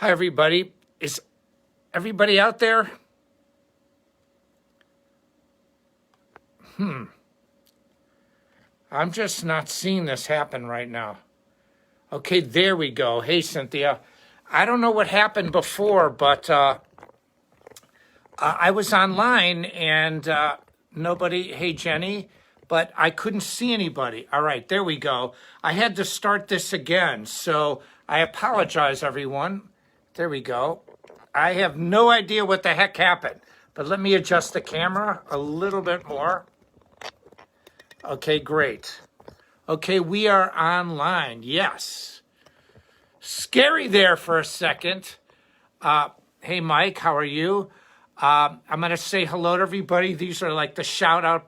Hi, everybody. Is everybody out there? I'm just not seeing this happen right now. Okay, there we go. Hey, Cynthia. I don't know what happened before, but I was online and nobody, hey, Jenny, but I couldn't see anybody. All right, there we go. I had to start this again, so I apologize, everyone. There we go. I have no idea what the heck happened, but let me adjust the camera a little bit more. Okay, great. Okay, we are online. Yes. Scary there for a second. Hey, Mike, how are you? I'm going to say hello to everybody. These are like the shout out.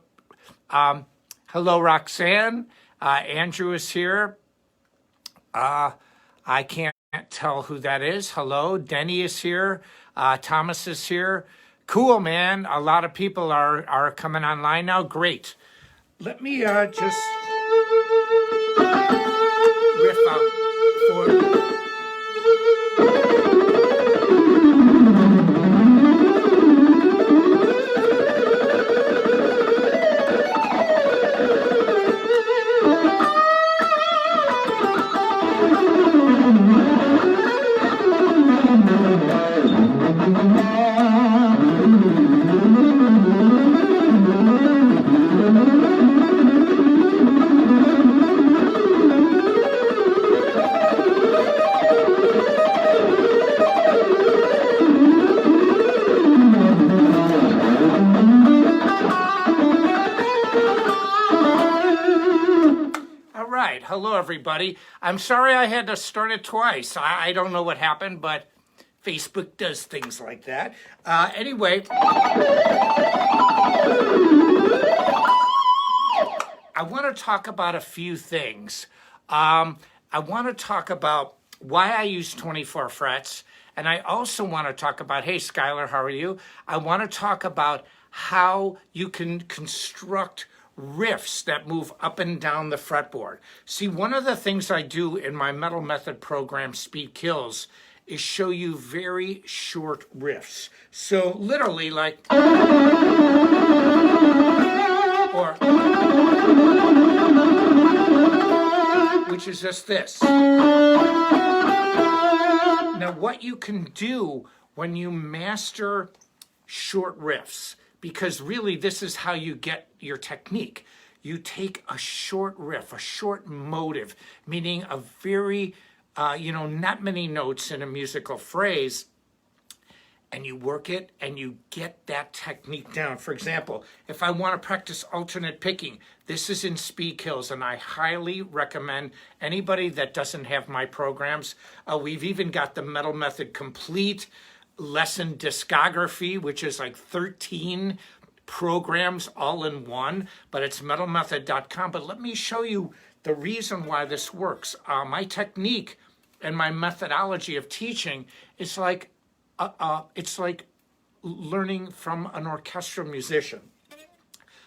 Hello, Roxanne. Andrew is here. I can't tell who that is. Hello, Denny is here. Thomas is here. Cool, man. A lot of people are coming online now. Great. Let me just riff out for. Hello, everybody. I'm sorry I had to start it twice. I don't know what happened, but Facebook does things like that. Anyway, I want to talk about a few things. I want to talk about why I use 24 frets, and I also want to talk about, hey, Skylar, how are you? I want to talk about how you can construct riffs that move up and down the fretboard. See, one of the things I do in my Metal Method program, Speed Kills, is show you very short riffs. So literally like, or, which is just this. Now, what you can do when you master short riffs, because really this is how you get your technique. You take a short riff, a short motive, meaning a very, not many notes in a musical phrase, and you work it and you get that technique down. For example, if I want to practice alternate picking, this is in Speed Kills, and I highly recommend anybody that doesn't have my programs. We've even got the Metal Method Complete lesson discography, which is like 13 programs all in one, but it's metalmethod.com. But let me show you the reason why this works. My technique and my methodology of teaching is like it's like learning from an orchestral musician.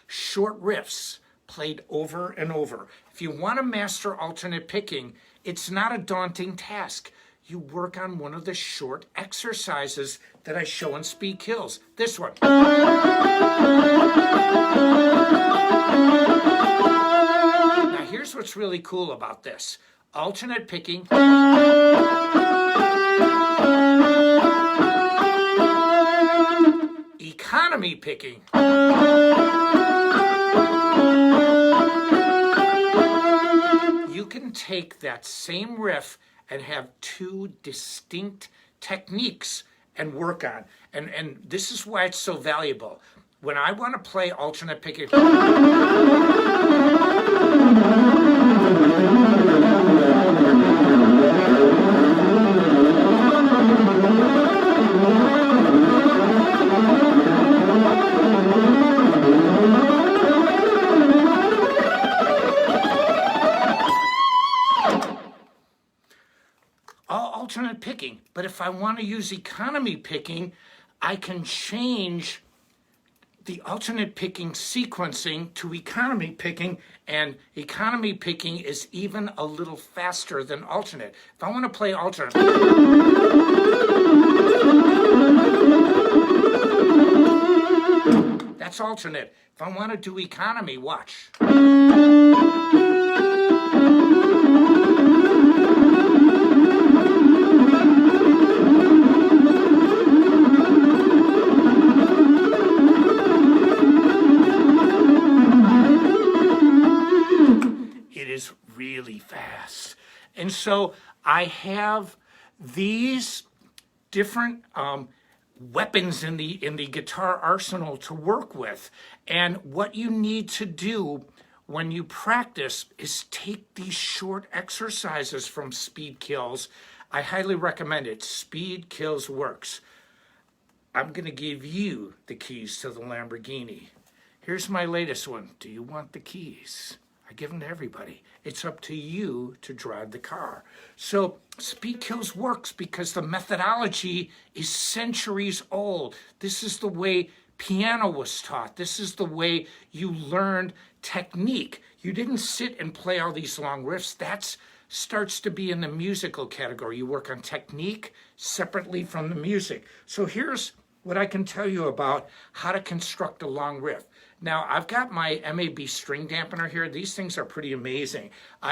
Short riffs played over and over. If you want to master alternate picking, it's not a daunting task. You work on one of the short exercises that I show in Speed Kills. This one. Now here's what's really cool about this. Alternate picking. Economy picking. You can take that same riff and have two distinct techniques and work on. And this is why it's so valuable. When I want to play alternate picking, alternate picking. But if I want to use economy picking, I can change the alternate picking sequencing to economy picking, and economy picking is even a little faster than alternate. If I want to play alternate, that's alternate. If I want to do economy, watch. Really fast. And so I have these different weapons in the guitar arsenal to work with. And what you need to do when you practice is take these short exercises from Speed Kills. I highly recommend it. Speed Kills works. I'm going to give you the keys to the Lamborghini. Here's my latest one. Do you want the keys? I give them to everybody. It's up to you to drive the car. So Speed Kills works because the methodology is centuries old. This is the way piano was taught. This is the way you learned technique. You didn't sit and play all these long riffs. That starts to be in the musical category. You work on technique separately from the music. So here's what I can tell you about how to construct a long riff. Now, I've got my MAB string dampener here. These things are pretty amazing.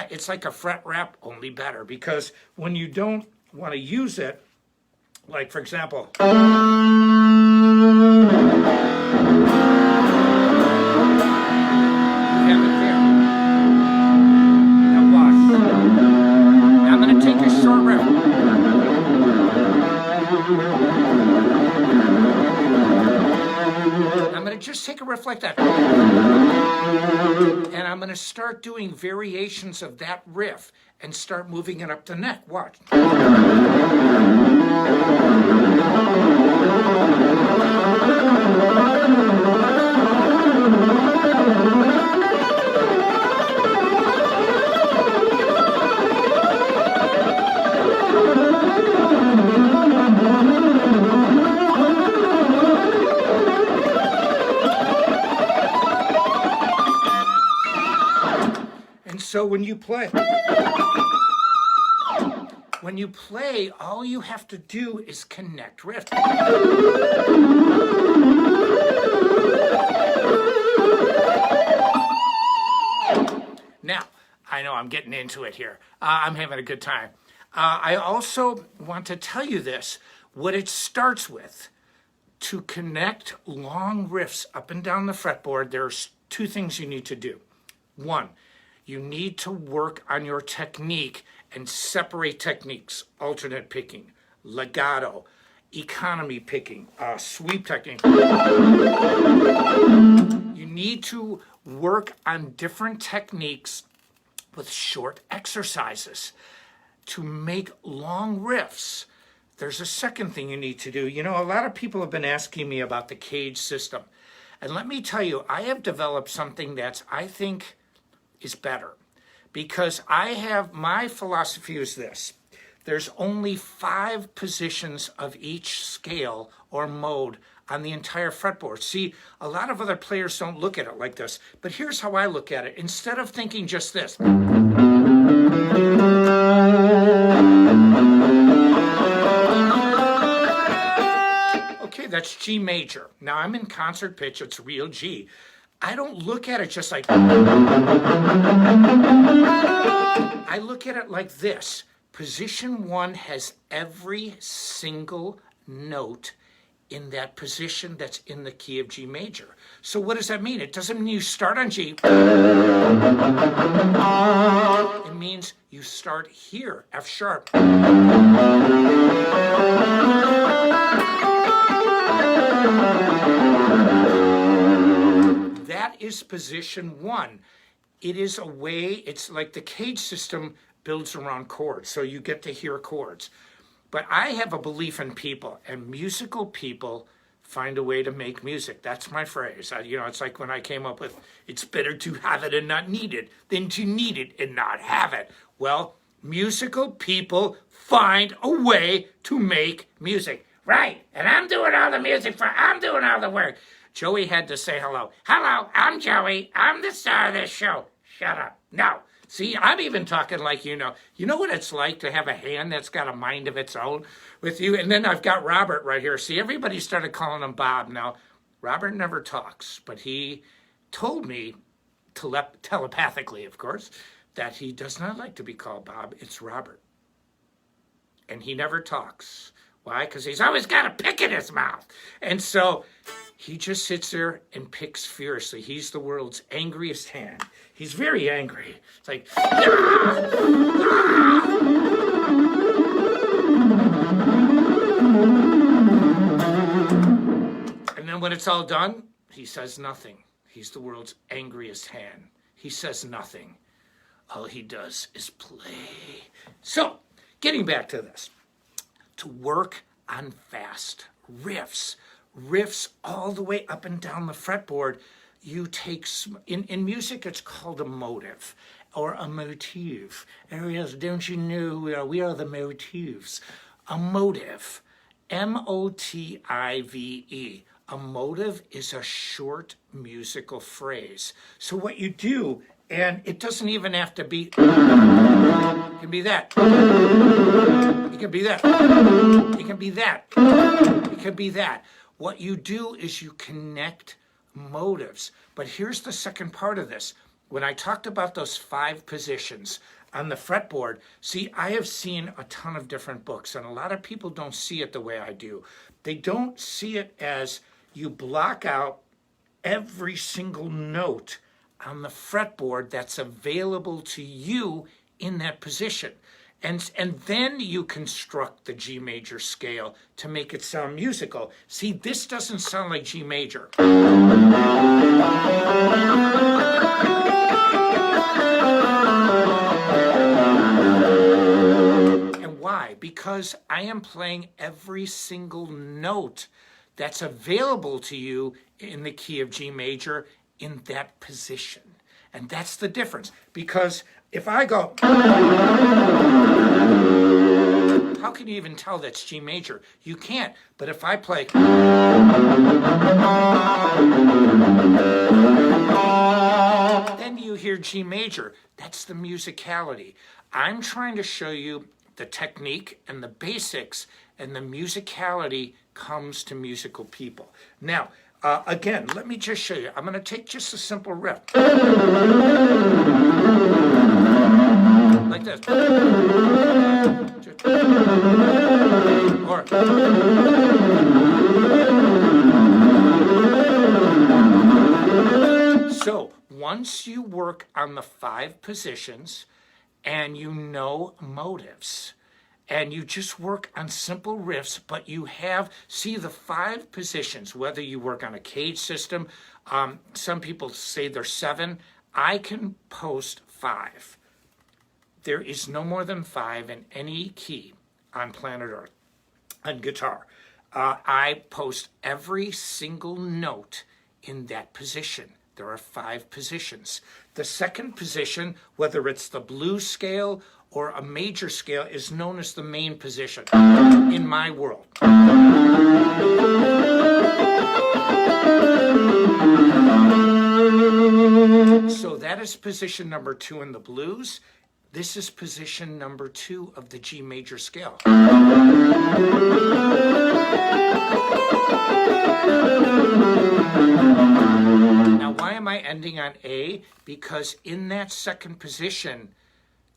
It's like a fret wrap, only better, because when you don't want to use it, like for example, you have it there. Now watch. Now I'm going to take a short riff. I'm going to just take a riff like that. And I'm going to start doing variations of that riff and start moving it up the neck. Watch. So when you play, all you have to do is connect riff. Now, I know I'm getting into it here. I'm having a good time. I also want to tell you this, what it starts with. To connect long riffs up and down the fretboard, there's two things you need to do. One, you need to work on your technique and separate techniques, alternate picking, legato, economy picking, sweep technique. You need to work on different techniques with short exercises to make long riffs. There's a second thing you need to do. You know, a lot of people have been asking me about the cage system. And let me tell you, I have developed something that's, I think, is better, because I have, my philosophy is this: there's only 5 positions of each scale or mode on the entire fretboard. See, a lot of other players don't look at it like this, but here's how I look at it. Instead of thinking just this, okay, that's G major. Now I'm in concert pitch, it's real G. I don't look at it just like, I look at it like this. Position 1 has every single note in that position that's in the key of G major. So what does that mean? It doesn't mean you start on G. It means you start here, F sharp. That is position 1. It is a way, it's like the cage system builds around chords, so you get to hear chords. But I have a belief in people, and musical people find a way to make music. That's my phrase. It's like when I came up with, it's better to have it and not need it than to need it and not have it. Well, musical people find a way to make music. Right, and I'm doing all the music I'm doing all the work. Joey had to say hello. Hello, I'm Joey. I'm the star of this show. Shut up. No. See, I'm even talking like you know. You know what it's like to have a hand that's got a mind of its own with you? And then I've got Robert right here. See, everybody started calling him Bob. Now, Robert never talks, but he told me, telepathically, of course, that he does not like to be called Bob. It's Robert. And he never talks. Why? Because he's always got a pick in his mouth. And so he just sits there and picks furiously. He's the world's angriest hand. He's very angry. It's like, "Ah! Ah!" And then when it's all done, he says nothing. He's the world's angriest hand. He says nothing. All he does is play. So, getting back to this. To work on fast riffs all the way up and down the fretboard, you take, in music it's called a motive or a motif. Oh yes, don't you know we are the motifs. A motive, M-O-T-I-V-E. A motive is a short musical phrase. So what you do, and it doesn't even have to be, it can be that. It can be that. It can be that. It can be that. What you do is you connect motives. But here's the second part of this. When I talked about those 5 positions on the fretboard, see, I have seen a ton of different books, and a lot of people don't see it the way I do. They don't see it as you block out every single note on the fretboard that's available to you in that position. And then you construct the G major scale to make it sound musical. See, this doesn't sound like G major. And why? Because I am playing every single note that's available to you in the key of G major in that position. And that's the difference. Because if I go, how can you even tell that's G major? You can't. But if I play, then you hear G major. That's the musicality. I'm trying to show you the technique and the basics, and the musicality comes to musical people. Now, again, let me just show you. I'm going to take just a simple riff. Like this. Or, so, once you work on the 5 positions and you know motives, and you just work on simple riffs, but you have, see the 5 positions, whether you work on a cage system, some people say there's 7, I can post 5. There is no more than 5 in any key on planet Earth, on guitar. I post every single note in that position. There are 5 positions. The second position, whether it's the blues scale or a major scale, is known as the main position in my world. So that is position number 2 in the blues. This is position number 2 of the G major scale. Now, why am I ending on A? Because in that second position,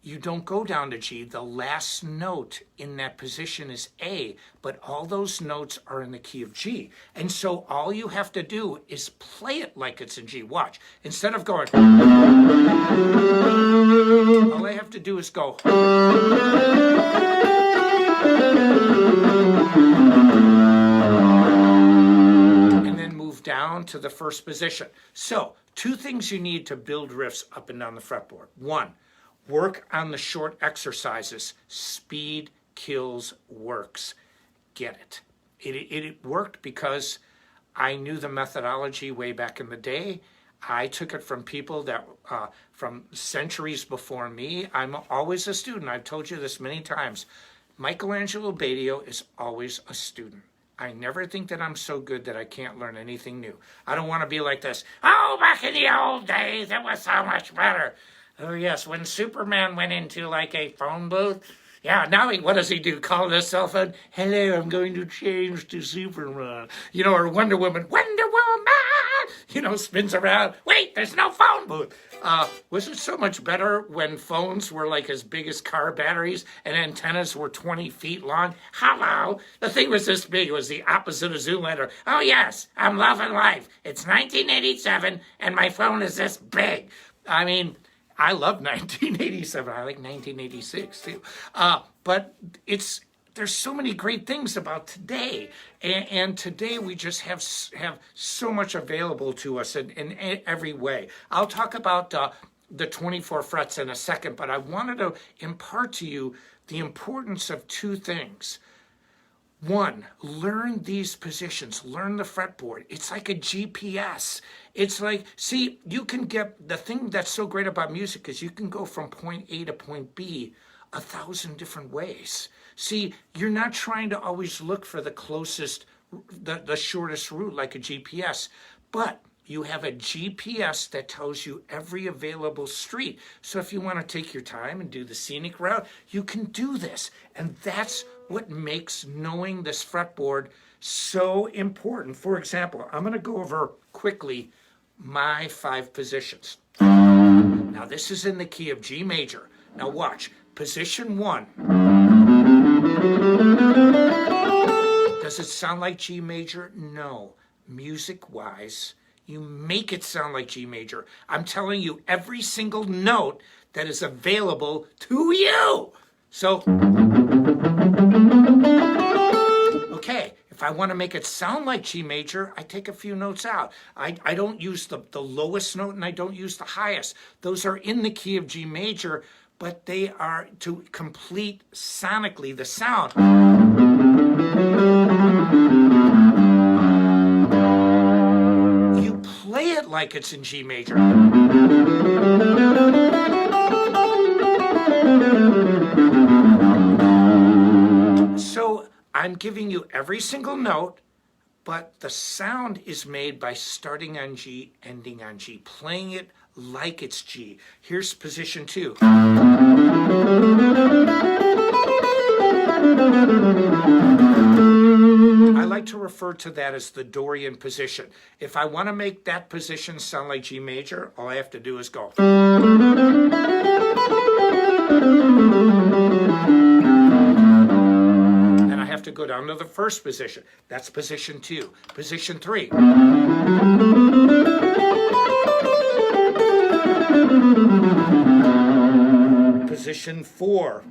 you don't go down to G. The last note in that position is A, but all those notes are in the key of G. And so all you have to do is play it like it's in G. Watch. Instead of going, all I have to do is go. And then move down to the first position. So, 2 things you need to build riffs up and down the fretboard. 1, work on the short exercises. Speed kills works. Get it. It worked because I knew the methodology way back in the day. I took it from people that, from centuries before me. I'm always a student. I've told you this many times. Angelo Batio is always a student. I never think that I'm so good that I can't learn anything new. I don't want to be like this. Oh, back in the old days, it was so much better. Oh, yes, when Superman went into like a phone booth. Yeah, now what does he do? Call his cell phone? Hello, I'm going to change to Superman. You know, or Wonder Woman. Wonder Woman! You know, spins around. Wait, there's no phone booth. Was it so much better when phones were like as big as car batteries and antennas were 20 feet long? Hello. The thing was this big. It was the opposite of Zoolander. Oh, yes, I'm loving life. It's 1987 and my phone is this big. I mean, I love 1987. I like 1986 too. But there's so many great things about today, and today we just have so much available to us in every way. I'll talk about the 24 frets in a second, but I wanted to impart to you the importance of two things. One, learn these positions, learn the fretboard. It's like a GPS. It's like, see, you can get, the thing that's so great about music is you can go from point A to point B 1,000 different ways. See, you're not trying to always look for the closest, the shortest route like a GPS, but you have a GPS that tells you every available street. So if you want to take your time and do the scenic route, you can do this. And that's what makes knowing this fretboard so important. For example, I'm going to go over quickly my 5 positions. Now this is in the key of G major. Now watch, position 1. Does it sound like G major? No. Music-wise, you make it sound like G major. I'm telling you every single note that is available to you. So, okay, if I want to make it sound like G major, I take a few notes out. I don't use the lowest note and I don't use the highest. Those are in the key of G major, but they are to complete sonically the sound. You play it like it's in G major. So I'm giving you every single note, but the sound is made by starting on G, ending on G, playing it like it's G. Here's position 2. I like to refer to that as the Dorian position. If I want to make that position sound like G major, all I have to do is go. And I have to go down to the first position. That's position 2. Position 3. Position 4.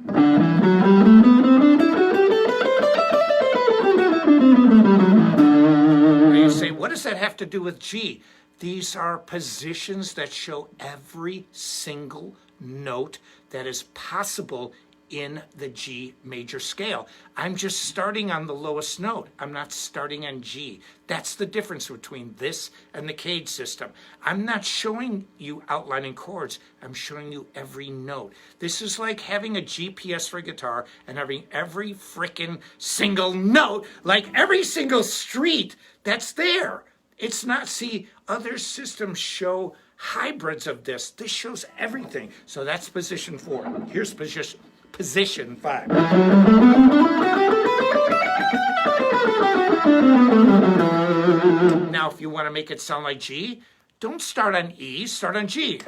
Now you say, what does that have to do with G? These are positions that show every single note that is possible in the G major scale. I'm just starting on the lowest note. I'm not starting on G. That's the difference between this and the Cage system. I'm not showing you outlining chords. I'm showing you every note. This is like having a GPS for a guitar and having every frickin' single note, like every single street that's there. It's not, see, other systems show hybrids of this. This shows everything. So that's position 4. Here's position 5. Now, if you want to make it sound like G, don't start on E, start on G.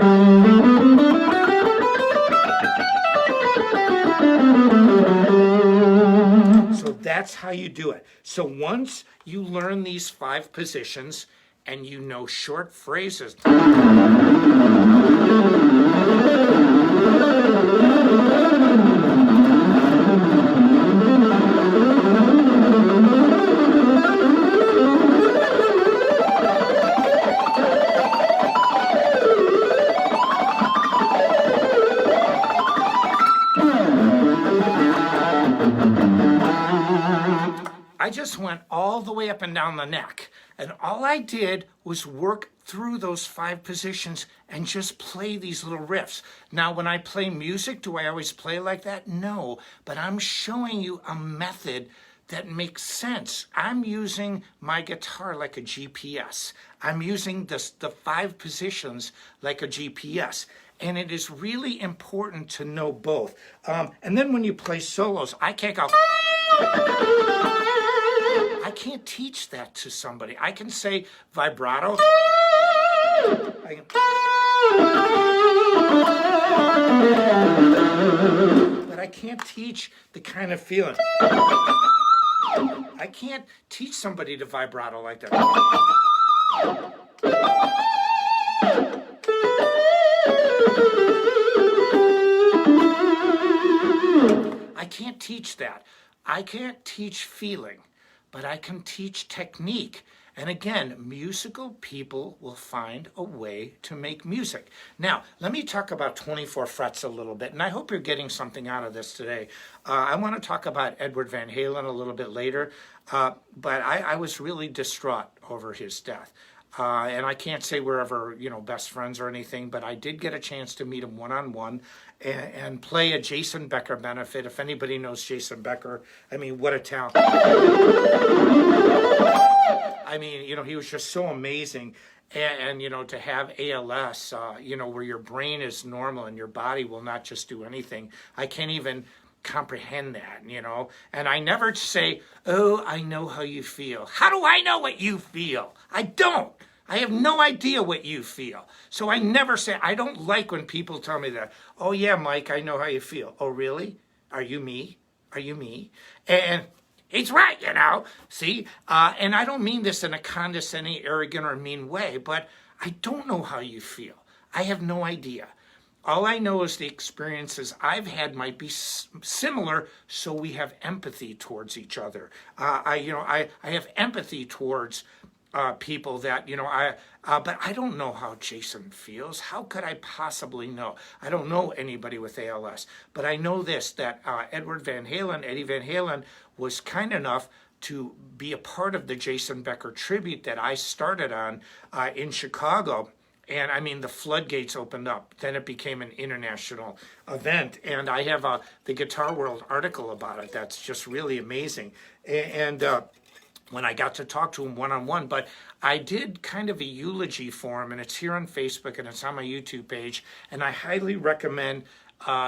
So that's how you do it. So once you learn these 5 positions and you know short phrases, I just went all the way up and down the neck. And all I did was work through those 5 positions and just play these little riffs. Now, when I play music, do I always play like that? No, but I'm showing you a method that makes sense. I'm using my guitar like a GPS. I'm using the 5 positions like a GPS. And it is really important to know both. And then when you play solos, I can't go... I can't teach that to somebody. I can say vibrato. But I can't teach the kind of feeling. I can't teach somebody to vibrato like that. I can't teach that. I can't teach feeling, but I can teach technique. And again, musical people will find a way to make music. Now, let me talk about 24 frets a little bit, and I hope you're getting something out of this today. I want to talk about Edward Van Halen a little bit later, but I was really distraught over his death. And I can't say we're ever, best friends or anything, but I did get a chance to meet him one-on-one and play a Jason Becker benefit. If anybody knows Jason Becker, I mean, what a talent. I mean, he was just so amazing. And to have ALS, where your brain is normal and your body will not just do anything. I can't even comprehend that, and I never say, oh, I know how you feel. How do I know what you feel? I don't. I have no idea what you feel. So I never say, I don't like when people tell me that. Oh yeah, Mike, I know how you feel. Oh really? Are you me? Are you me? And he's right, see? And I don't mean this in a condescending, arrogant, or mean way, but I don't know how you feel. I have no idea. All I know is the experiences I've had might be similar, so we have empathy towards each other. I have empathy towards people that, but I don't know how Jason feels. How could I possibly know? I don't know anybody with ALS, but I know this, that Eddie Van Halen, was kind enough to be a part of the Jason Becker tribute that I started on in Chicago. And I mean, the floodgates opened up. Then it became an international event. And I have the Guitar World article about it. That's just really amazing. And when I got to talk to him one-on-one, but I did kind of a eulogy for him, and it's here on Facebook and it's on my YouTube page. And I highly recommend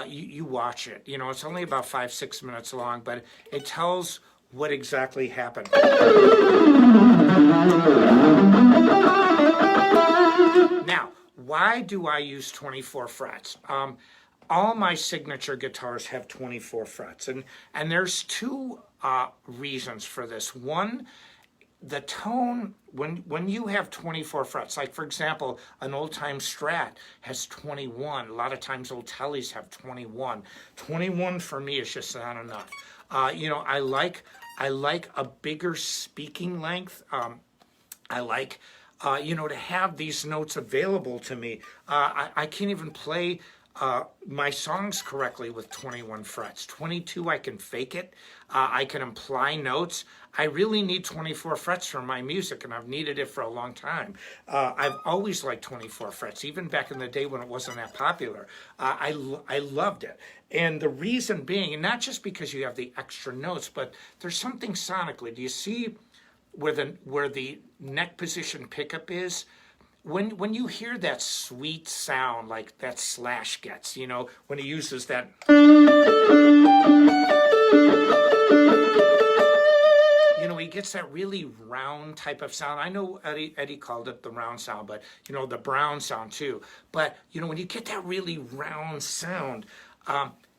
you watch it. It's only about 5-6 minutes long, but it tells what exactly happened. Now, why do I use 24 frets? All my signature guitars have 24 frets, and there's 2 reasons for this. One, the tone, when you have 24 frets, like for example, an old-time Strat has 21. A lot of times old Tellys have 21. 21 for me is just not enough. I like a bigger speaking length. I like to have these notes available to me. I can't even play my songs correctly with 21 frets. 22, I can fake it. I can imply notes. I really need 24 frets for my music, and I've needed it for a long time. I've always liked 24 frets, even back in the day when it wasn't that popular. I loved it. And the reason being, and not just because you have the extra notes, but there's something sonically. Do you see where the neck position pickup is? When you hear that sweet sound like that Slash gets, when he uses that, he gets that really round type of sound. I know Eddie called it the round sound, but the brown sound too. But when you get that really round sound,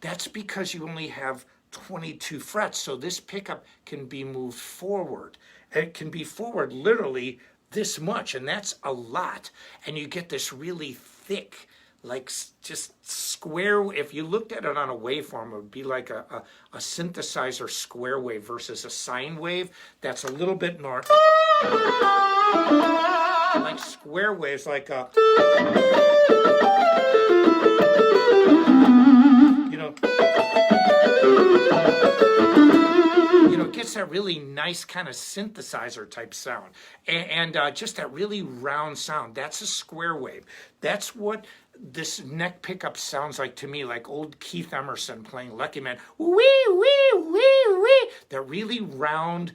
that's because you only have 22 frets. So this pickup can be moved forward. It can be forward literally this much, and that's a lot. And you get this really thick, like just square. If you looked at it on a waveform, it would be like a synthesizer square wave versus a sine wave. That's a little bit more like square waves, like a, it gets that really nice kind of synthesizer type sound, and just that really round sound. That's a square wave. That's what this neck pickup sounds like, to me, like old Keith Emerson playing Lucky Man. Wee, wee, wee, wee. That really round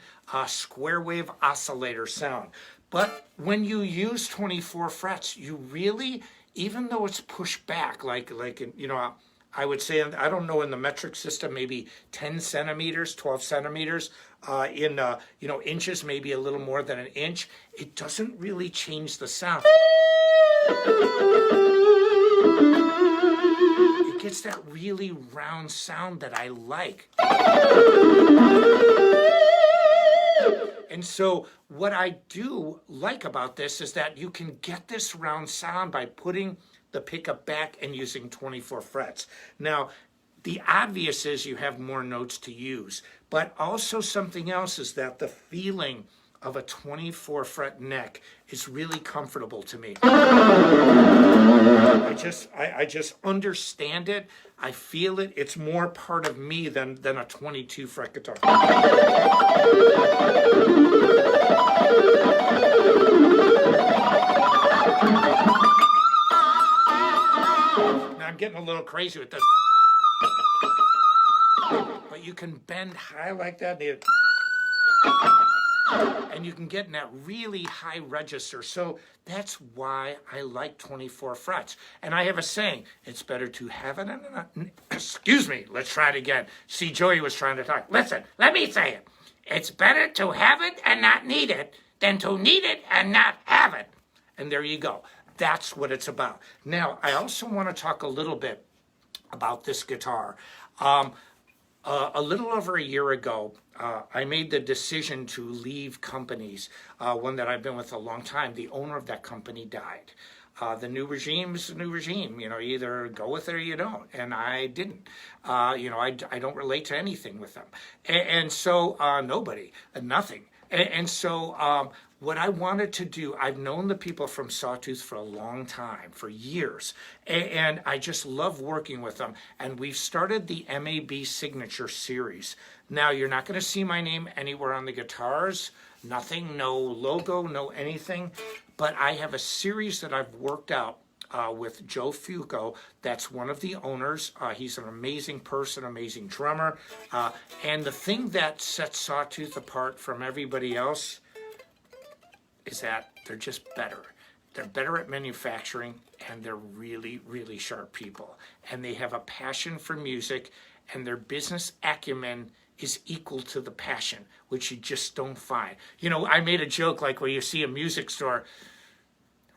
square wave oscillator sound. But when you use 24 frets, you really, even though it's pushed back, like you know, I would say, I don't know, in the metric system, maybe 10 centimeters, 12 centimeters, in you know, inches, maybe a little more than an inch, it doesn't really change the sound. It gets that really round sound that I like. And so what I do like about this is that you can get this round sound by putting the pickup back and using 24 frets. Now, the obvious is you have more notes to use, but also something else is that the feeling of a 24 fret neck is really comfortable to me. I just understand it. I feel it. It's more part of me than a 22 fret guitar. Now I'm getting a little crazy with this. But you can bend high like that. And you can get in that really high register. So that's why I like 24 frets. And I have a saying, it's better to have it and not... Excuse me, let's try it again. See, Joey was trying to talk. Listen, let me say it. It's better to have it and not need it than to need it and not have it. And there you go. That's what it's about. Now, I also want to talk a little bit about this guitar. A little over a year ago, I made the decision to leave companies, one that I've been with a long time. The owner of that company died. The new regime is the new regime. You know, you either go with it or you don't. And I didn't. You know, I don't relate to anything with them. And so nobody, nothing. And so what I wanted to do, I've known the people from Sawtooth for a long time, for years, and I just love working with them. And we've started the MAB Signature Series. Now, you're not going to see my name anywhere on the guitars, nothing, no logo, no anything, but I have a series that I've worked out with Joe Fuco. That's one of the owners. He's an amazing person, amazing drummer. And the thing that sets Sawtooth apart from everybody else is that they're just better. They're better at manufacturing, and they're really, really sharp people. And they have a passion for music, and their business acumen is equal to the passion, which you just don't find. You know, I made a joke like when you see a music store,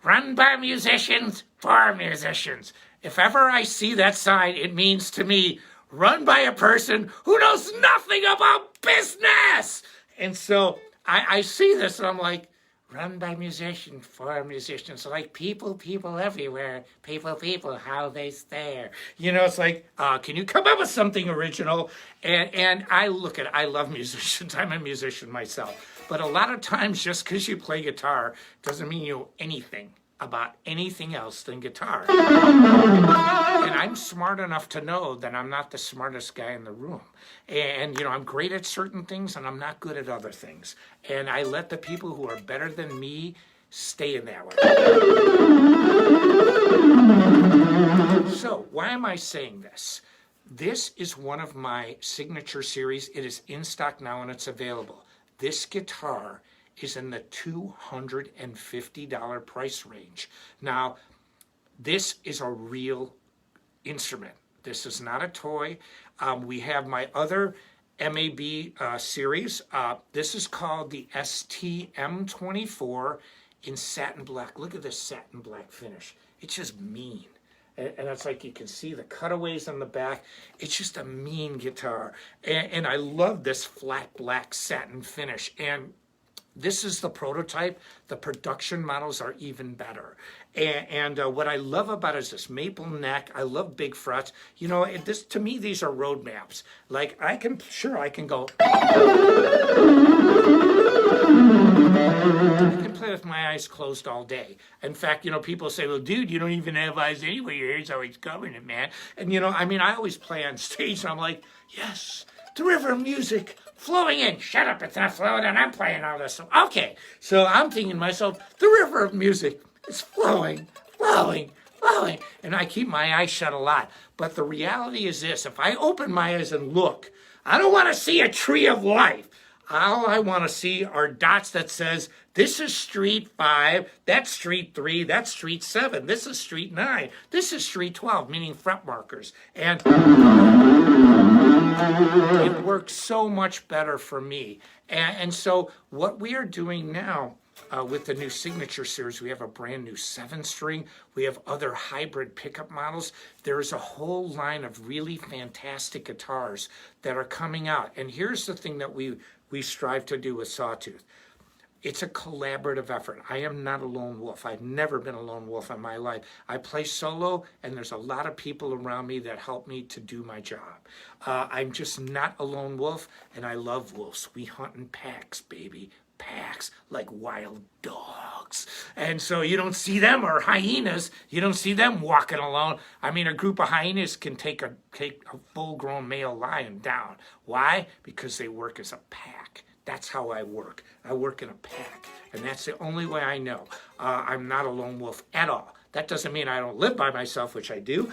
run by musicians, for musicians. If ever I see that sign, it means to me, run by a person who knows nothing about business. And so I see this and I'm like, run by musicians, for musicians. Like people everywhere. People, how they stare. You know, it's like, can you come up with something original? And I look at it, I love musicians. I'm a musician myself. But a lot of times, just because you play guitar doesn't mean you know anything about anything else than guitar. And I'm smart enough to know that I'm not the smartest guy in the room. And, you know, I'm great at certain things and I'm not good at other things. And I let the people who are better than me stay in that way. So, why am I saying this? This is one of my signature series. It is in stock now and it's available. This guitar is in the $250 price range. Now, this is a real instrument. This is not a toy. We have my other MAB series. This is called the STM24 in satin black. Look at this satin black finish. It's just mean. And it's like you can see the cutaways on the back. It's just a mean guitar. And I love this flat black satin finish. And this is the prototype. The production models are even better. And what I love about it is this maple neck. I love big frets. You know, this to me, these are road maps. Like I can go. I can play with my eyes closed all day. In fact, you know, people say, well, dude, you don't even have eyes anyway. Your hair's always covering it, man. And, you know, I mean, I always play on stage and I'm like, yes, the river of music flowing in. Shut up, it's not flowing and I'm playing all this. Okay, so I'm thinking to myself, the river of music is flowing, flowing, oh, and I keep my eyes shut a lot. But the reality is this, if I open my eyes and look, I don't want to see a tree of life. All I want to see are dots that says, this is street 5, that's street 3, that's street 7, this is street 9, this is street 12, meaning fret markers. And it works so much better for me. And so what we are doing now with the new Signature Series, we have a brand new 7-string. We have other hybrid pickup models. There's a whole line of really fantastic guitars that are coming out. And here's the thing that we strive to do with Sawtooth. It's a collaborative effort. I am not a lone wolf. I've never been a lone wolf in my life. I play solo, and there's a lot of people around me that help me to do my job. I'm just not a lone wolf, and I love wolves. We hunt in packs, baby. Packs, like wild dogs. And so you don't see them, or hyenas, you don't see them walking alone. I mean, a group of hyenas can take a full-grown male lion down. Why? Because they work as a pack. That's how I work. I work in a pack, and that's the only way I know. I'm not a lone wolf at all. That doesn't mean I don't live by myself, which I do.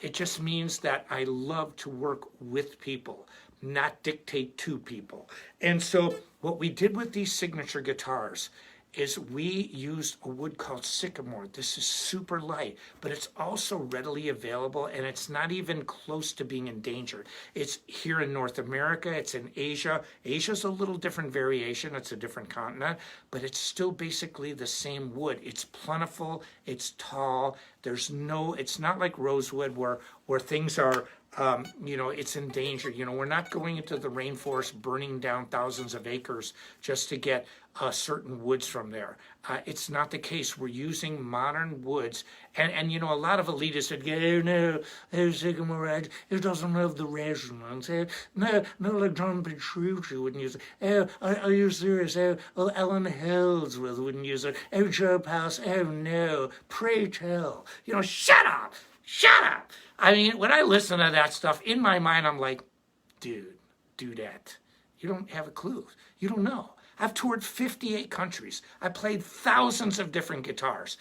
It just means that I love to work with people, not dictate to people. And so what we did with these Signature guitars is we used a wood called sycamore. This is super light, but it's also readily available, and it's not even close to being endangered. It's here in North America, it's in Asia. Asia's a little different variation, it's a different continent, but it's still basically the same wood. It's plentiful, it's tall, it's not like rosewood where things are it's in danger. We're not going into the rainforest, burning down thousands of acres just to get certain woods from there. It's not the case. We're using modern woods. And a lot of elitists said, oh, no, sycamore, it doesn't have the resonance. No, like John Petrucci wouldn't use it. Are you serious? Ellen Heldsworth wouldn't use it. Joe Pass, no, pray tell. Shut up. I mean, when I listen to that stuff, in my mind, I'm like, dude, dudette, you don't have a clue. You don't know. I've toured 58 countries. I played thousands of different guitars.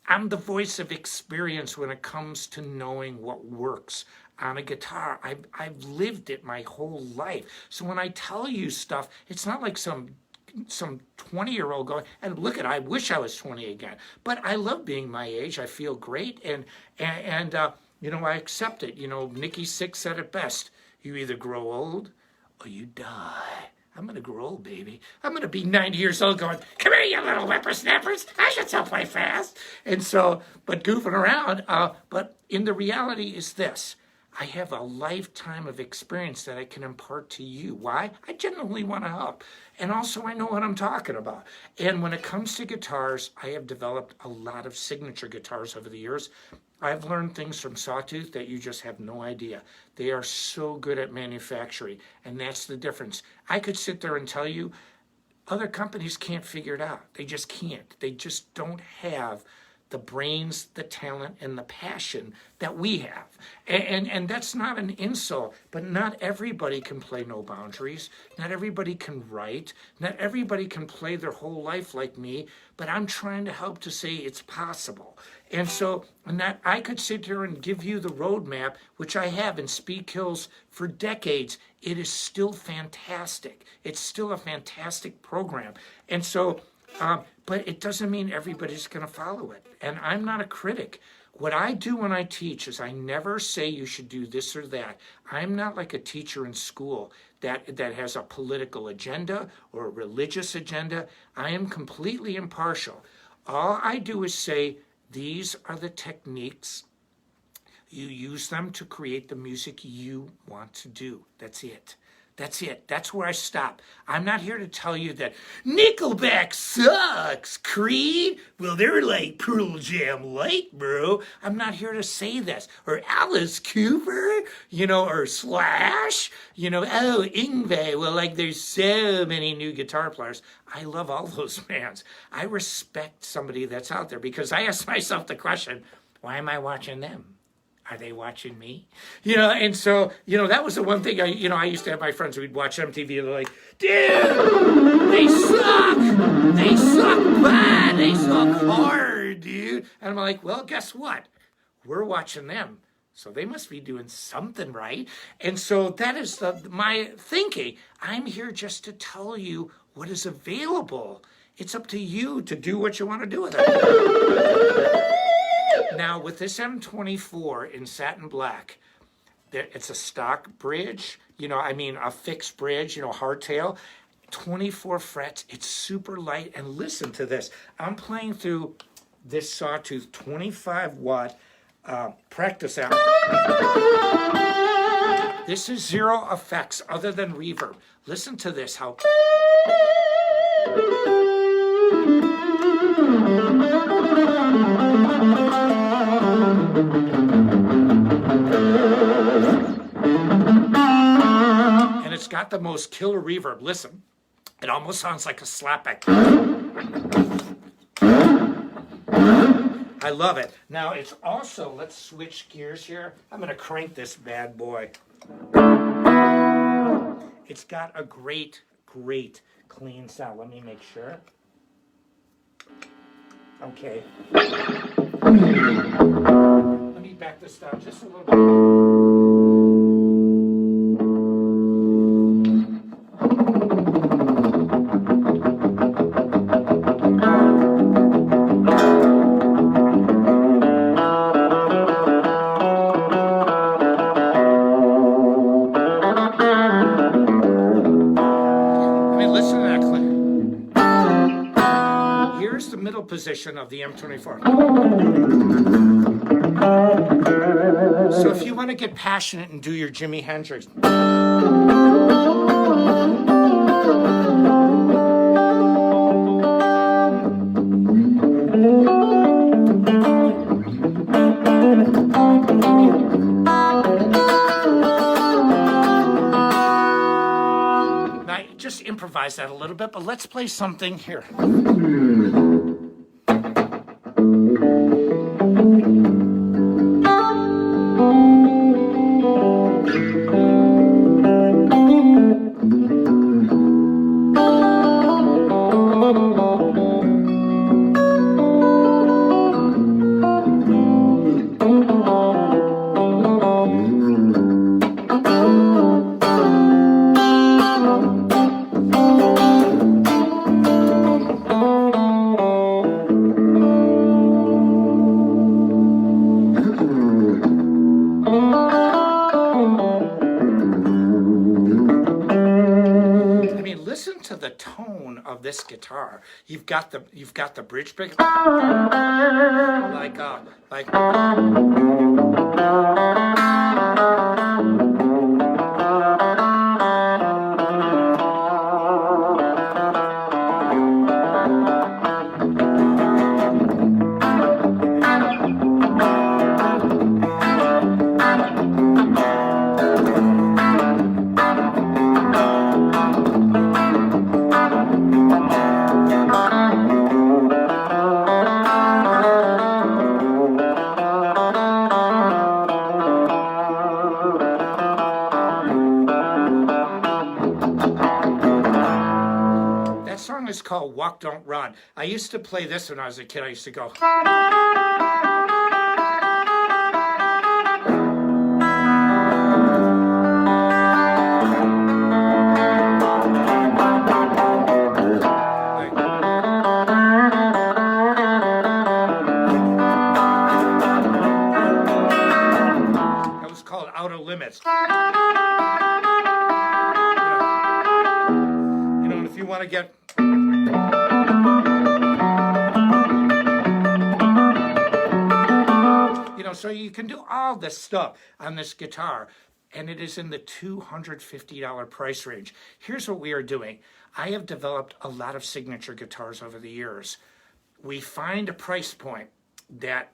I'm the voice of experience when it comes to knowing what works on a guitar. I've lived it my whole life. So when I tell you stuff, it's not like some 20-year-old going, and look I wish I was 20 again. But I love being my age. I feel great, and I accept it. Nikki Sixx said it best. You either grow old or you die. I'm going to grow old, baby. I'm going to be 90 years old going, come here, you little whippersnappers. I should still play fast. And so, but goofing around. But in the reality is this. I have a lifetime of experience that I can impart to you. Why? I genuinely want to help. And also I know what I'm talking about. And when it comes to guitars, I have developed a lot of Signature guitars over the years. I've learned things from Sawtooth that you just have no idea. They are so good at manufacturing, and that's the difference. I could sit there and tell you other companies can't figure it out. They just can't. They just don't have the brains, the talent, and the passion that we have. And that's not an insult, but not everybody can play No Boundaries. Not everybody can write. Not everybody can play their whole life like me, but I'm trying to help to say it's possible. And so, that I could sit here and give you the roadmap, which I have in Speed Kills for decades. It is still fantastic. It's still a fantastic program. And so, but it doesn't mean everybody's going to follow it. And I'm not a critic. What I do when I teach is I never say you should do this or that. I'm not like a teacher in school that has a political agenda or a religious agenda. I am completely impartial. All I do is say, these are the techniques. You use them to create the music you want to do. That's it. That's it. That's where I stop. I'm not here to tell you that Nickelback sucks, Creed. Well, they're like Pearl Jam light, bro. I'm not here to say this. Or Alice Cooper, or Slash, oh, Yngwie. Well, there's so many new guitar players. I love all those bands. I respect somebody that's out there because I ask myself the question, why am I watching them? Are they watching me? And so, that was the one thing I used to have my friends, we'd watch MTV and they're like, dude, they suck bad, they suck hard, dude. And I'm like, well, guess what? we're watching them. So they must be doing something right. And so that is my thinking. I'm here just to tell you what is available. It's up to you to do what you want to do with it. Now, with this M24 in satin black, it's a stock bridge, a fixed bridge, hardtail, 24 frets. It's super light. And listen to this. I'm playing through this Sawtooth 25-watt practice amp. This is zero effects other than reverb. Listen to this, how... And it's got the most killer reverb. Listen, it almost sounds like a slapback. I love it. Now it's also, let's switch gears here. I'm going to crank this bad boy. It's got a great, great clean sound. Let me make sure. Okay. Let me back this down just a little bit. Position of the M24. So if you want to get passionate and do your Jimi Hendrix, now just improvise that a little bit, but let's play something here. The tone of this guitar, you've got the bridge pick, like is called Walk Don't Run. I used to play this when I was a kid. I used to go. That was called Outer Limits. And if you want to get so you can do all this stuff on this guitar, and it is in the $250 price range. Here's what we are doing. I have developed a lot of signature guitars over the years. We find a price point that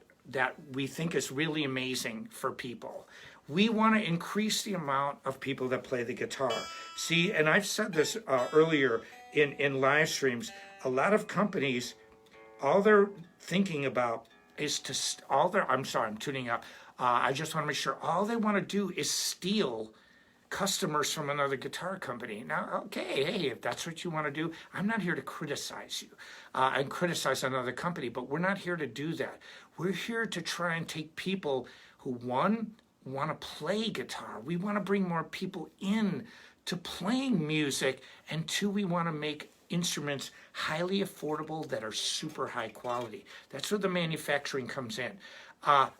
we think is really amazing for people. We want to increase the amount of people that play the guitar. See, and I've said this earlier in live streams, a lot of companies, all they're thinking about is I'm sorry, I'm tuning up. I just want to make sure all they want to do is steal customers from another guitar company. Now, okay, hey, if that's what you want to do, I'm not here to criticize you and criticize another company, but we're not here to do that. We're here to try and take people who, one, want to play guitar. We want to bring more people in to playing music, and two, we want to make instruments highly affordable that are super high quality. That's where the manufacturing comes in.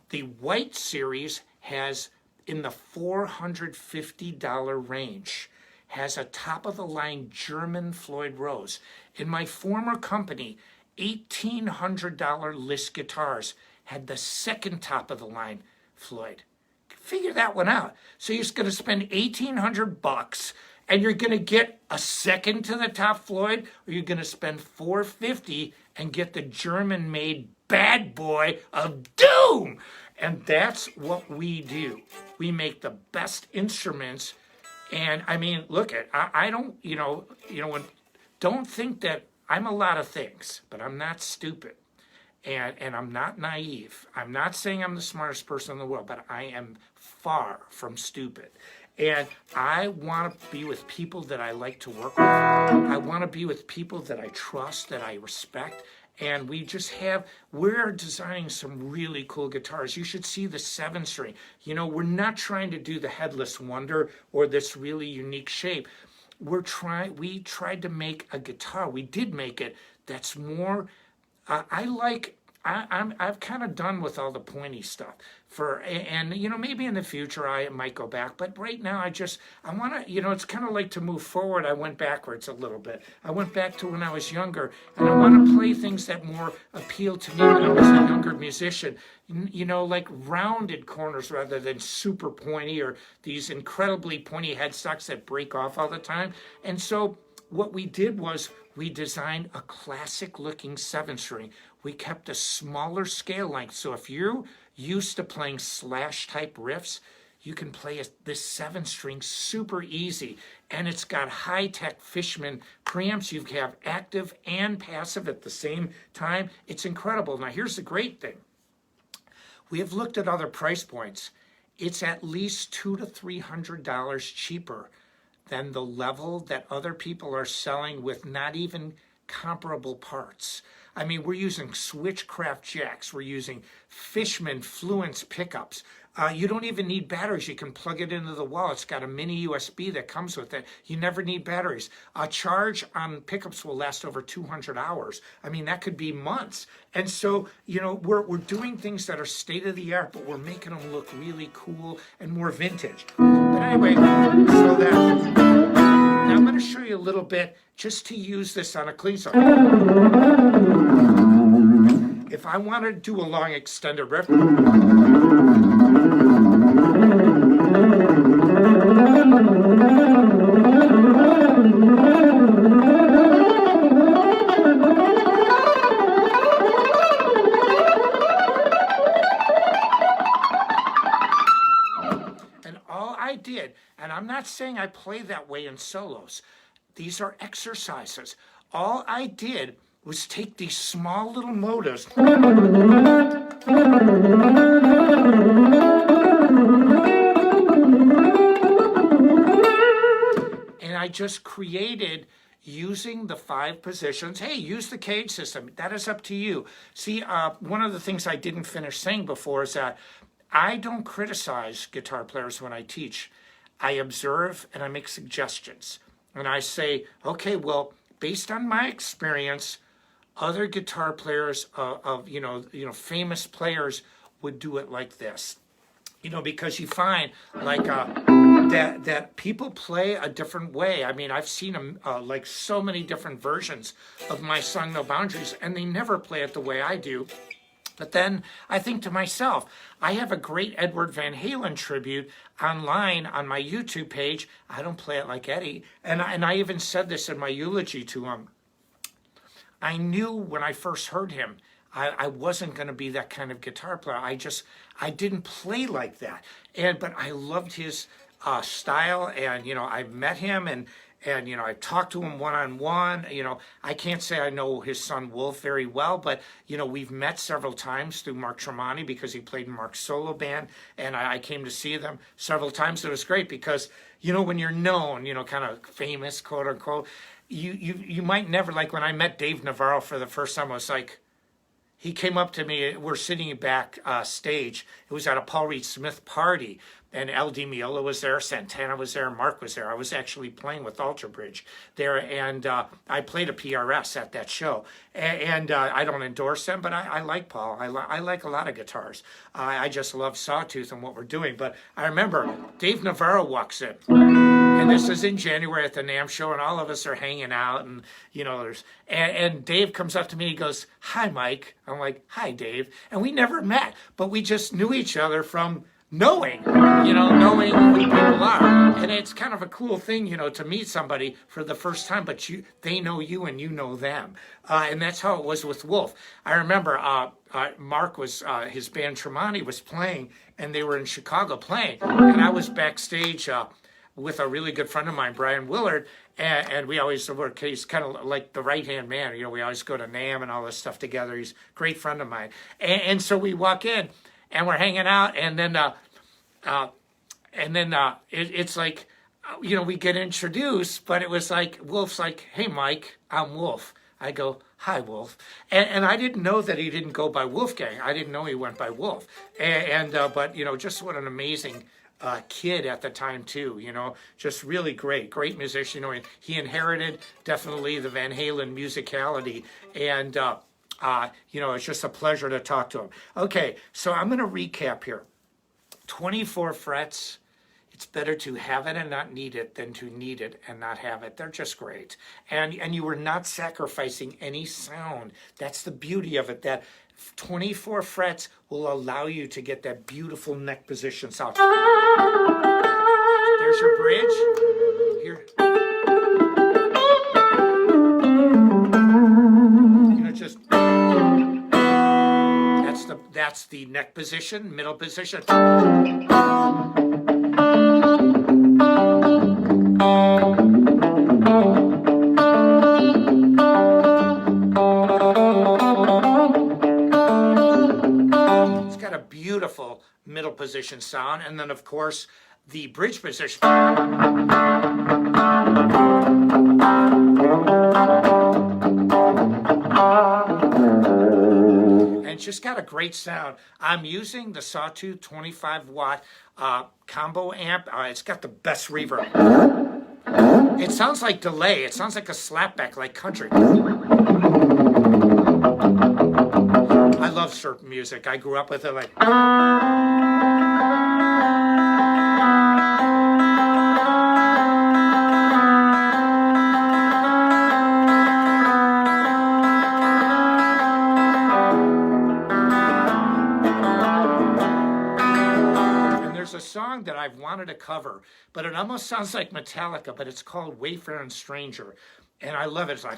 The White series has in the $450 range, has a top-of-the-line German Floyd Rose. In my former company, $1,800 list guitars had the second top-of-the-line Floyd. Figure that one out. So you're going to spend $1,800 and you're going to get a second to the top Floyd, or you're going to spend $450 and get the German-made bad boy of doom. And that's what we do. We make the best instruments. And I mean, look at, I don't, don't think that I'm a lot of things, but I'm not stupid. And I'm not naive. I'm not saying I'm the smartest person in the world, but I am far from stupid. And I want to be with people that I like to work with. I want to be with people that I trust, that I respect. And we're designing some really cool guitars. You should see the 7-string. We're not trying to do the Headless Wonder or this really unique shape. We tried to make a guitar. We did make it that's more, I've kind of done with all the pointy stuff maybe in the future I might go back, but right now I want to, it's kind of like to move forward. I went backwards a little bit. I went back to when I was younger, and I want to play things that more appeal to me when I was a younger musician, like rounded corners rather than super pointy or these incredibly pointy headstocks that break off all the time. And so what we did was we designed a classic looking 7-string. We kept a smaller scale length. So if you're used to playing slash type riffs, you can play this 7-string super easy. And it's got high-tech Fishman preamps. You have active and passive at the same time. It's incredible. Now here's the great thing. We have looked at other price points. It's at least $200 to $300 cheaper than the level that other people are selling with not even comparable parts. I mean, we're using Switchcraft jacks. We're using Fishman Fluence pickups. You don't even need batteries. You can plug it into the wall. It's got a mini USB that comes with it. You never need batteries. A charge on pickups will last over 200 hours. I mean, that could be months. And so, we're doing things that are state of the art, but we're making them look really cool and more vintage. But anyway, so now I'm going to show you a little bit just to use this on a clean song. If I want to do a long extended riff, and all I did, and I'm not saying I play that way in solos. These are exercises. All I did was take these small little motives and I just created using the 5 positions. Hey, use the cage system. That is up to you. See, one of the things I didn't finish saying before is that I don't criticize guitar players when I teach. I observe and I make suggestions. And I say, okay, well, based on my experience, other guitar players famous players would do it like this. Because you find like that people play a different way. I mean, I've seen them like so many different versions of my song No Boundaries, and they never play it the way I do. But then I think to myself, I have a great Edward Van Halen tribute online on my YouTube page. I don't play it like Eddie. And I even said this in my eulogy to him. I knew when I first heard him, I wasn't going to be that kind of guitar player. I didn't play like that. But I loved his style, and I met him, and And, you know, I've talked to him one-on-one. You know, I can't say I know his son Wolf very well, but, you know, we've met several times through Mark Tremonti because he played in Mark's solo band. And I came to see them several times. It was great because, you know, when you're known, you know, kind of famous, quote unquote, you might never, like when I met Dave Navarro for the first time, I was like, he came up to me, we're sitting back stage. It was at a Paul Reed Smith party, and Al Di Meola was there, Santana was there, Mark was there. I was actually playing with Alter Bridge there, and I played a PRS at that show. And I don't endorse them, but I like Paul. I like a lot of guitars. I just love Sawtooth and what we're doing. But I remember Dave Navarro walks in. And this is in January at the NAMM show, and all of us are hanging out, and you know, and Dave comes up to me, he goes, "Hi, Mike." I'm like, "Hi, Dave," and we never met, but we just knew each other from knowing who people are, and it's kind of a cool thing, you know, to meet somebody for the first time, but they know you and you know them, and that's how it was with Wolf. I remember Mark was his band Tremonti was playing, and they were in Chicago playing, and I was backstage. With a really good friend of mine, Brian Willard, and we always work. He's kind of like the right-hand man. You know, we always go to NAMM and all this stuff together. He's a great friend of mine. And so we walk in, and we're hanging out, and then it's like, you know, we get introduced, but it was like, Wolf's like, "Hey, Mike, I'm Wolf." I go, "Hi, Wolf." And I didn't know that he didn't go by Wolfgang. I didn't know he went by Wolf. But, you know, just what an amazing kid at the time too, you know, just really great musician. You know, he inherited definitely the Van Halen musicality, and you know, it's just a pleasure to talk to him. Okay, so I'm going to recap here. 24 frets. It's better to have it and not need it than to need it and not have it. They're just great. And you were not sacrificing any sound. That's the beauty of it, that 24 frets will allow you to get that beautiful neck position sound. There's your bridge. Here. You know, just that's the neck position, middle position. Beautiful middle position sound, and then of course the bridge position. And it's just got a great sound. I'm using the Sawtooth 25-watt combo amp. It's got the best reverb. It sounds like delay. It sounds like a slapback, like country. I love certain music. I grew up with it, like. And there's a song that I've wanted to cover, but it almost sounds like Metallica, but it's called Wayfarer and Stranger. And I love it. It's like.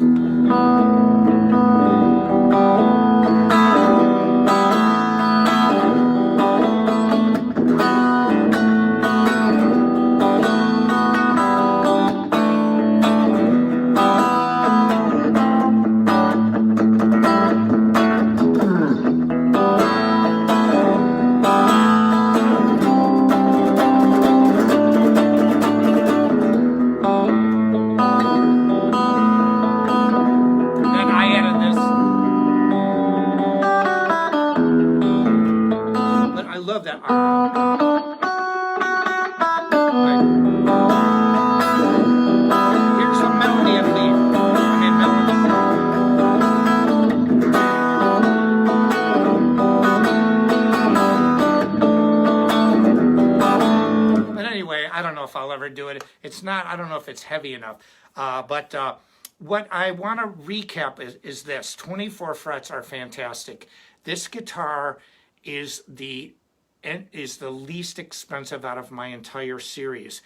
Do it. It's not, I don't know if it's heavy enough, but what I want to recap is this. 24 frets are fantastic. This guitar is the least expensive out of my entire series.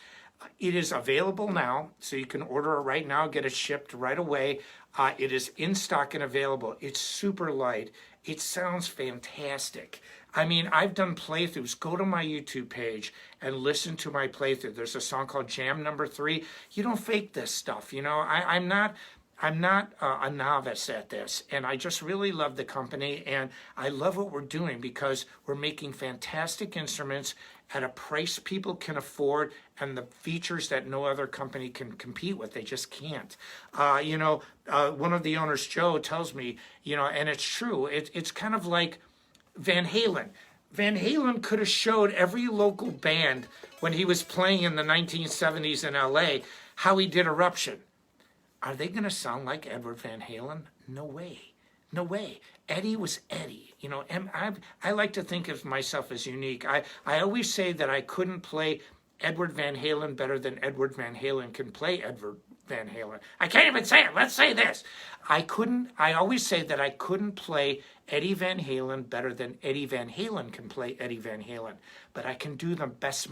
It is available now, so you can order it right now, get it shipped right away. It is in stock and available. It's super light, it sounds fantastic. I mean, I've done playthroughs. Go to my YouTube page and listen to my playthrough. There's a song called Jam Number 3. You don't fake this stuff, you know. I'm not a novice at this, and I just really love the company, and I love what we're doing because we're making fantastic instruments at a price people can afford and the features that no other company can compete with. They just can't. One of the owners, Joe, tells me, and it's true, it's kind of like Van Halen. Van Halen could have showed every local band when he was playing in the 1970s in LA how he did Eruption. Are they going to sound like Edward Van Halen? No way. No way. Eddie was Eddie. And I like to think of myself as unique. I always say that I couldn't play Edward Van Halen better than Edward Van Halen can play Edward Van Halen. I can't even say it. Let's say this. I always say that I couldn't play Eddie Van Halen better than Eddie Van Halen can play Eddie Van Halen. But I can do the best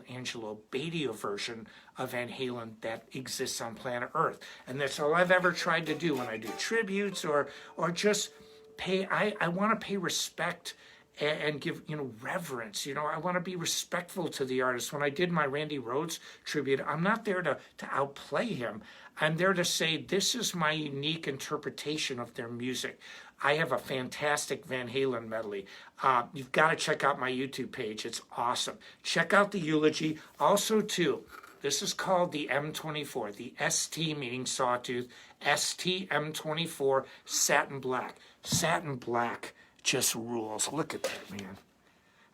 Angelo Batio version of Van Halen that exists on planet Earth. And that's all I've ever tried to do when I do tributes or just pay. I want to pay respect and give reverence. I want to be respectful to the artist. When I did my Randy Rhoads tribute, I'm not there to outplay him. I'm there to say this is my unique interpretation of their music. I have a fantastic Van Halen medley. You've got to check out my YouTube page. It's awesome. Check out the eulogy. Also, too, this is called the M24, the ST meaning Sawtooth, ST M24 Satin Black. Satin Black just rules. Look at that, man.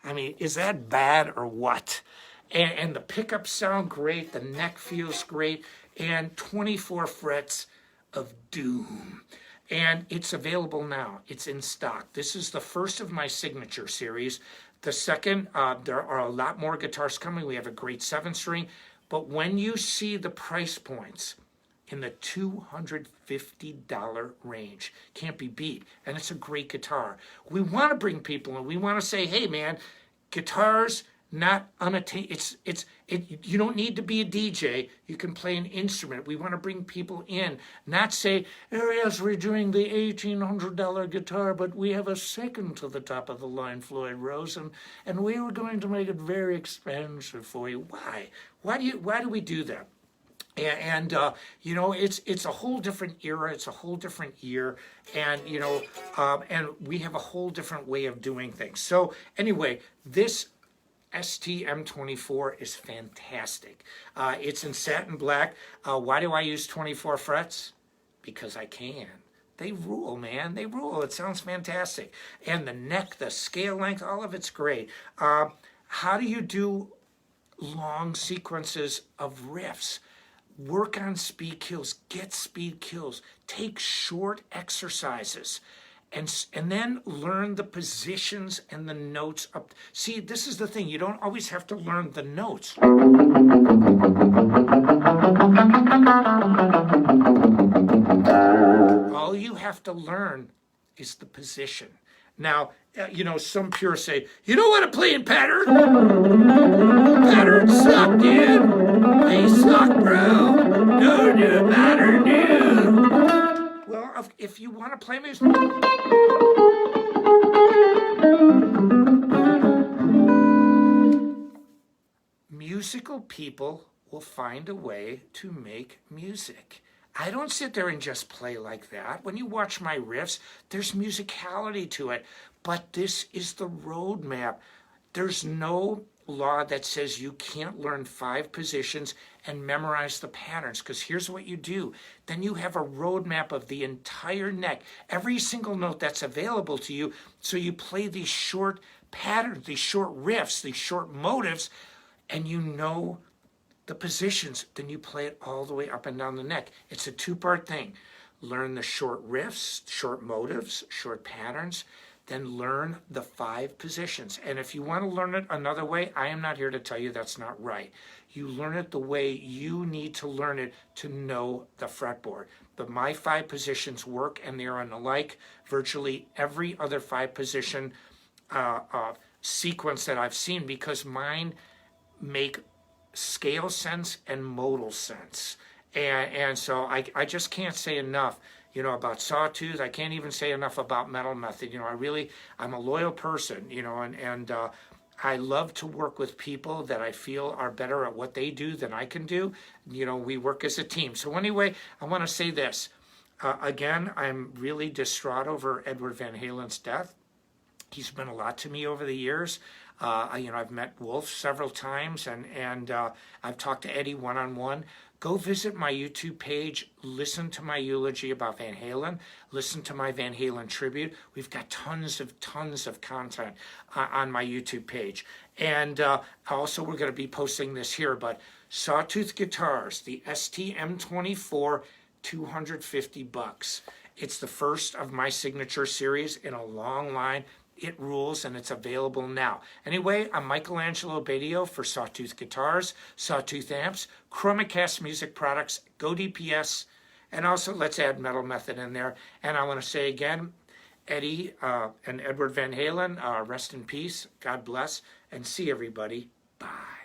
I mean, is that bad or what? And the pickups sound great. The neck feels great. And 24 frets of doom. And it's available now. It's in stock. This is the first of my signature series. The second, there are a lot more guitars coming. We have a great 7-string. But when you see the price points in the $250 range, can't be beat. And it's a great guitar. We want to bring people in. We want to say, hey, man, guitars, not unattainable. You don't need to be a DJ. You can play an instrument. We want to bring people in, not say, oh, yes, we're doing the $1,800 guitar, but we have a second to the top of the line, Floyd Rose, and we were going to make it very expensive for you. Why? Why do we do that? And it's a whole different era. It's a whole different year, and and we have a whole different way of doing things. So anyway, this ST-M24 is fantastic. It's in satin black. Why do I use 24 frets? Because I can. They rule, man. They rule. It sounds fantastic. And the neck, the scale length, all of it's great. How do you do long sequences of riffs? Work on speed kills. Get speed kills. Take short exercises. And then learn the positions and the notes up. See, this is the thing. You don't always have to learn the notes. All you have to learn is the position. Now, some purists say, you don't want to play in pattern? Patterns suck, dude. They suck, bro. No new pattern, dude. Well, if you want to play music... Musical people will find a way to make music. I don't sit there and just play like that. When you watch my riffs, there's musicality to it. But this is the roadmap. There's no law that says you can't learn 5 positions and memorize the patterns, because here's what you do. Then you have a roadmap of the entire neck, every single note that's available to you, so you play these short patterns, these short riffs, these short motives, and you know the positions. Then you play it all the way up and down the neck. It's a 2-part thing. Learn the short riffs, short motives, short patterns, then learn the 5 positions. And if you want to learn it another way, I am not here to tell you that's not right. You learn it the way you need to learn it to know the fretboard. But my 5 positions work, and they are unlike virtually every other 5 position sequence that I've seen, because mine make scale sense and modal sense. And so I just can't say enough. you know, about Sawtooth. I can't even say enough about Metal Method. You know, I'm a loyal person, you know, and I love to work with people that I feel are better at what they do than I can do. You know, we work as a team. So anyway, I want to say this. Again, I'm really distraught over Edward Van Halen's death. He's meant a lot to me over the years. You know, I've met Wolf several times, and I've talked to Eddie one-on-one. Go visit my YouTube page, listen to my eulogy about Van Halen, listen to my Van Halen tribute. We've got tons of content on my YouTube page. And also we're going to be posting this here, but Sawtooth Guitars, the STM24, $250. It's the first of my signature series in a long line. It rules, and it's available now. Anyway, I'm Angelo Batio for Sawtooth Guitars, Sawtooth Amps, Chromacast Music Products, Go DPS, and also let's add Metal Method in there. And I want to say again, Eddie and Edward Van Halen, rest in peace, God bless, and see everybody. Bye.